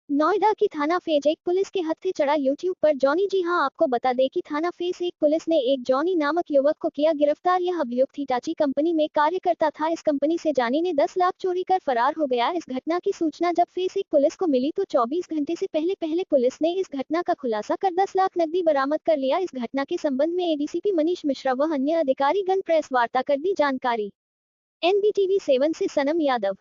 नोएडा की थाना फेज एक पुलिस के हत्थे चढ़ा यूट्यूब पर जॉनी। जी हां, आपको बता दें कि थाना फेज एक पुलिस ने एक जॉनी नामक युवक को किया गिरफ्तार। यह अभियुक्त हिटाची कंपनी में कार्य करता था। इस कंपनी से जॉनी ने 10 लाख चोरी कर फरार हो गया। इस घटना की सूचना जब फेज एक पुलिस को मिली तो 24 घंटे से पहले पुलिस ने इस घटना का खुलासा कर 10 लाख नकदी बरामद कर लिया। इस घटना के संबंध में एडीसीपी मनीष मिश्रा व अन्य अधिकारीगण प्रेस वार्ता कर दी जानकारी। NBTV 7 से सनम यादव।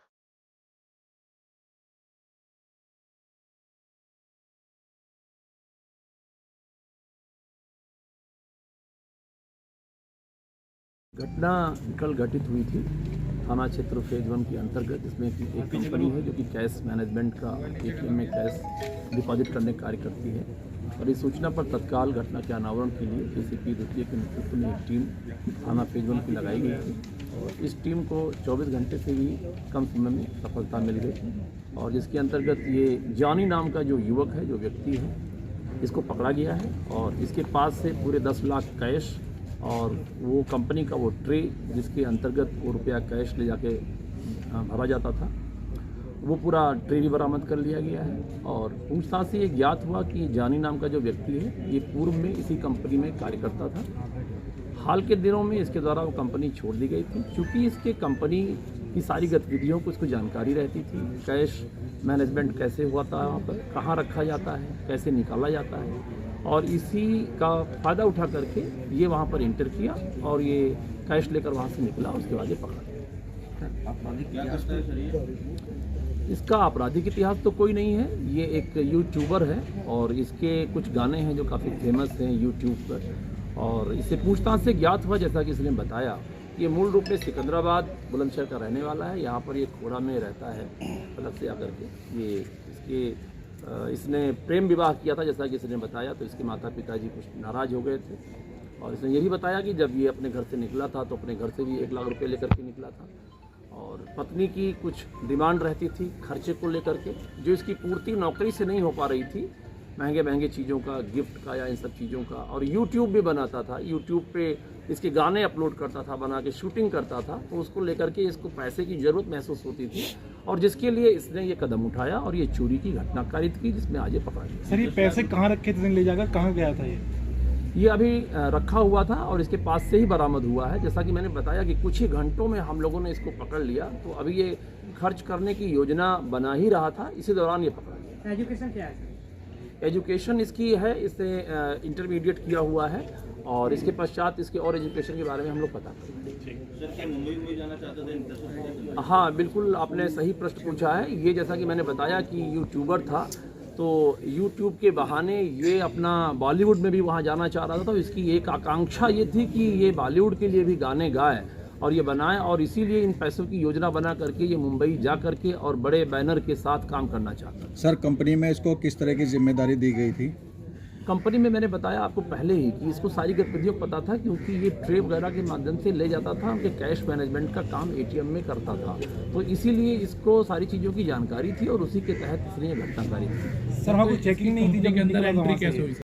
घटना कल घटित हुई थी थाना क्षेत्र फेज 1 के अंतर्गत। इसमें एक कंपनी है जो कि कैश मैनेजमेंट का ATM में कैश डिपॉजिट करने का कार्य करती है और इस सूचना पर तत्काल घटना के अनावरण के लिए DCP द्वितीय के नेतृत्व में एक टीम थाना फेज 1 की लगाई गई थी और इस टीम को 24 घंटे से भी कम समय में सफलता मिल गई और जिसके अंतर्गत ये जॉनी नाम का जो युवक है, जो व्यक्ति है, इसको पकड़ा गया है और इसके पास से पूरे 10 लाख कैश और वो कंपनी का वो ट्रे जिसके अंतर्गत वो रुपया कैश ले जाके भरा जाता था, वो पूरा ट्रे भी बरामद कर लिया गया है। और पूछताछ से ये ज्ञात हुआ कि जॉनी नाम का जो व्यक्ति है ये पूर्व में इसी कंपनी में कार्य करता था। हाल के दिनों में इसके द्वारा वो कंपनी छोड़ दी गई थी क्योंकि इसके कंपनी की सारी गतिविधियों को इसको जानकारी रहती थी। कैश मैनेजमेंट कैसे होता है, वहाँ पर कहाँ रखा जाता है, कैसे निकाला जाता है और इसी का फ़ायदा उठा करके ये वहाँ पर इंटर किया और ये कैश लेकर वहाँ से निकला। उसके बाद ये पकड़ा गया। इसका आपराधिक इतिहास तो कोई नहीं है। ये एक यूट्यूबर है और इसके कुछ गाने हैं जो काफ़ी फेमस हैं यूट्यूब पर और इससे पूछताछ से ज्ञात हुआ, जैसा कि इसने बताया, ये मूल रूप में सिकंदराबाद बुलंदशहर का रहने वाला है। यहाँ पर ये खोड़ा में रहता है अलग से आकर के। इसने प्रेम विवाह किया था जैसा कि इसने बताया, तो इसके माता पिताजी कुछ नाराज़ हो गए थे और इसने ये भी बताया कि जब ये अपने घर से निकला था तो अपने घर से भी 1 लाख रुपये लेकर के निकला था और पत्नी की कुछ डिमांड रहती थी खर्चे को लेकर के, जो इसकी पूर्ति नौकरी से नहीं हो पा रही थी, महंगे चीज़ों का, गिफ्ट का या इन सब चीज़ों का। और यूट्यूब भी बनाता था, यूट्यूब पे इसके गाने अपलोड करता था, बना के शूटिंग करता था, तो उसको लेकर के इसको पैसे की ज़रूरत महसूस होती थी और जिसके लिए इसने ये कदम उठाया और ये चोरी की घटना कारित की, जिसमें आज ये पकड़ा गया। सर, ये पैसे कहाँ रखे थे, ले जाकर कहाँ गया था ये अभी रखा हुआ था और इसके पास से ही बरामद हुआ है। जैसा कि मैंने बताया कि कुछ ही घंटों में हम लोगों ने इसको पकड़ लिया, तो अभी ये खर्च करने की योजना बना ही रहा था, इसी दौरान ये पकड़ा गया। एजुकेशन क्या है? एजुकेशन इसकी है, इसने इंटरमीडिएट किया हुआ है और इसके पश्चात इसके और एजुकेशन के बारे में हम लोग पता करेंगे। सर, क्या मुंबई में जाना चाहते थे? हाँ, बिल्कुल आपने सही प्रश्न पूछा है। ये जैसा कि मैंने बताया कि यूट्यूबर था, तो यूट्यूब के बहाने ये अपना बॉलीवुड में भी वहाँ जाना चाह रहा था। तो इसकी एक आकांक्षा ये थी कि ये बॉलीवुड के लिए भी गाने गाए और ये बनाए और इसीलिए इन पैसों की योजना बना करके ये मुंबई जा करके और बड़े बैनर के साथ काम करना चाहता था। सर, कंपनी में इसको किस तरह की जिम्मेदारी दी गई थी? कंपनी में मैंने बताया आपको पहले ही कि इसको सारी गतिविधियों को पता था क्योंकि ये ट्रे वगैरह के माध्यम से ले जाता था, उनके कैश मैनेजमेंट का काम ATM में करता था, तो इसीलिए इसको सारी चीज़ों की जानकारी थी और उसी के तहत इसने ये घटना करी थी। सर, वहाँ कोई चेकिंग नहीं थी जब अंदर एंट्री कैसे हुई?